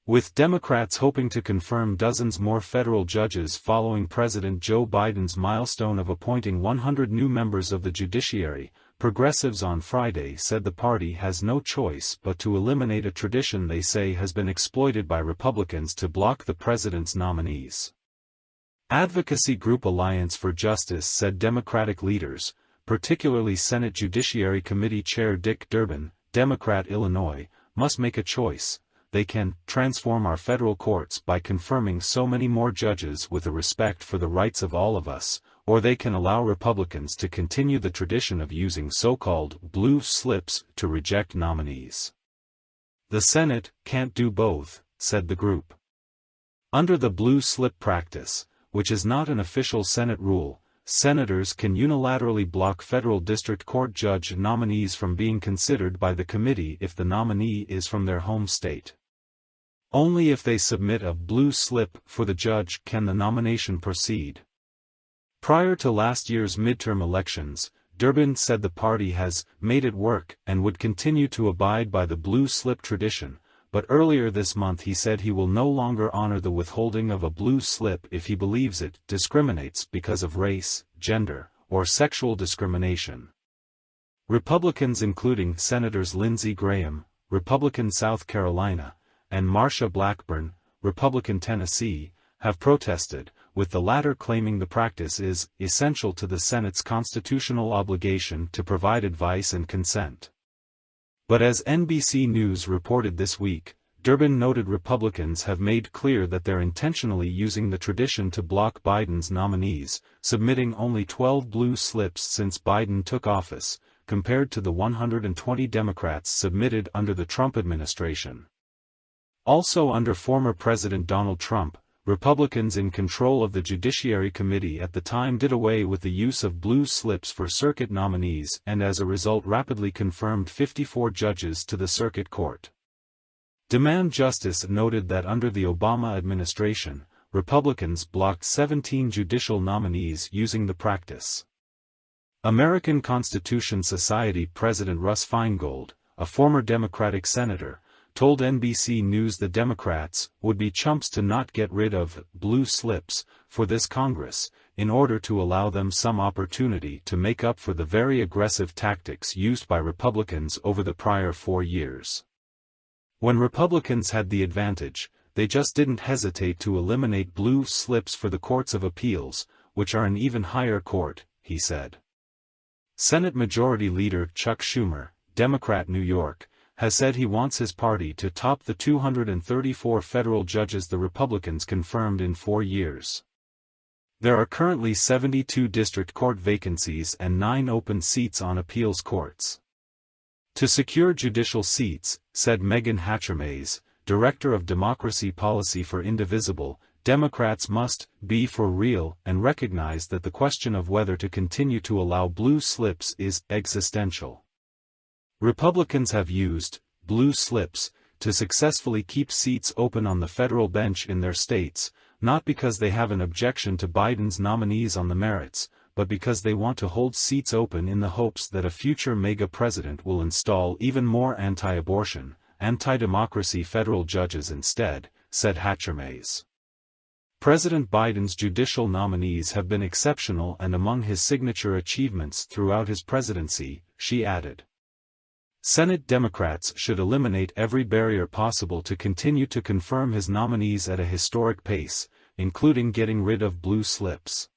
With Democrats hoping to confirm dozens more federal judges following President Joe Biden's milestone of appointing 100 new members of the judiciary, progressives on Friday said the party has no choice but to eliminate a tradition they say has been exploited by Republicans to block the president's nominees. Advocacy group Alliance for Justice said Democratic leaders, particularly Senate Judiciary Committee Chair Dick Durbin, Democrat Illinois, must make a choice. They can transform our federal courts by confirming so many more judges with a respect for the rights of all of us, or they can allow Republicans to continue the tradition of using so-called blue slips to reject nominees. The Senate can't do both, said the group. Under the blue slip practice, which is not an official Senate rule, senators can unilaterally block federal district court judge nominees from being considered by the committee if the nominee is from their home state. Only if they submit a blue slip for the judge can the nomination proceed. Prior to last year's midterm elections, Durbin said the party has made it work and would continue to abide by the blue slip tradition, but earlier this month he said he will no longer honor the withholding of a blue slip if he believes it discriminates because of race, gender, or sexual discrimination. Republicans including Senators Lindsey Graham, Republican South Carolina, and Marsha Blackburn, Republican Tennessee, have protested, with the latter claiming the practice is essential to the Senate's constitutional obligation to provide advice and consent. But as NBC News reported this week, Durbin noted Republicans have made clear that they're intentionally using the tradition to block Biden's nominees, submitting only 12 blue slips since Biden took office, compared to the 120 Democrats submitted under the Trump administration. Also under former President Donald Trump, Republicans in control of the Judiciary Committee at the time did away with the use of blue slips for circuit nominees and as a result rapidly confirmed 54 judges to the circuit court. Demand Justice noted that under the Obama administration, Republicans blocked 17 judicial nominees using the practice. American Constitution Society President Russ Feingold, a former Democratic senator, told NBC News the Democrats would be chumps to not get rid of blue slips for this Congress, in order to allow them some opportunity to make up for the very aggressive tactics used by Republicans over the prior 4 years. When Republicans had the advantage, they just didn't hesitate to eliminate blue slips for the courts of appeals, which are an even higher court, he said. Senate Majority Leader Chuck Schumer, Democrat New York, has said he wants his party to top the 234 federal judges the Republicans confirmed in 4 years. There are currently 72 district court vacancies and 9 open seats on appeals courts. To secure judicial seats, said Megan Hatchermays, Director of Democracy Policy for Indivisible, Democrats must be for real and recognize that the question of whether to continue to allow blue slips is existential. Republicans have used blue slips to successfully keep seats open on the federal bench in their states, not because they have an objection to Biden's nominees on the merits, but because they want to hold seats open in the hopes that a future MAGA president will install even more anti-abortion, anti-democracy federal judges instead, said Hatchermays. President Biden's judicial nominees have been exceptional and among his signature achievements throughout his presidency, she added. Senate Democrats should eliminate every barrier possible to continue to confirm his nominees at a historic pace, including getting rid of blue slips.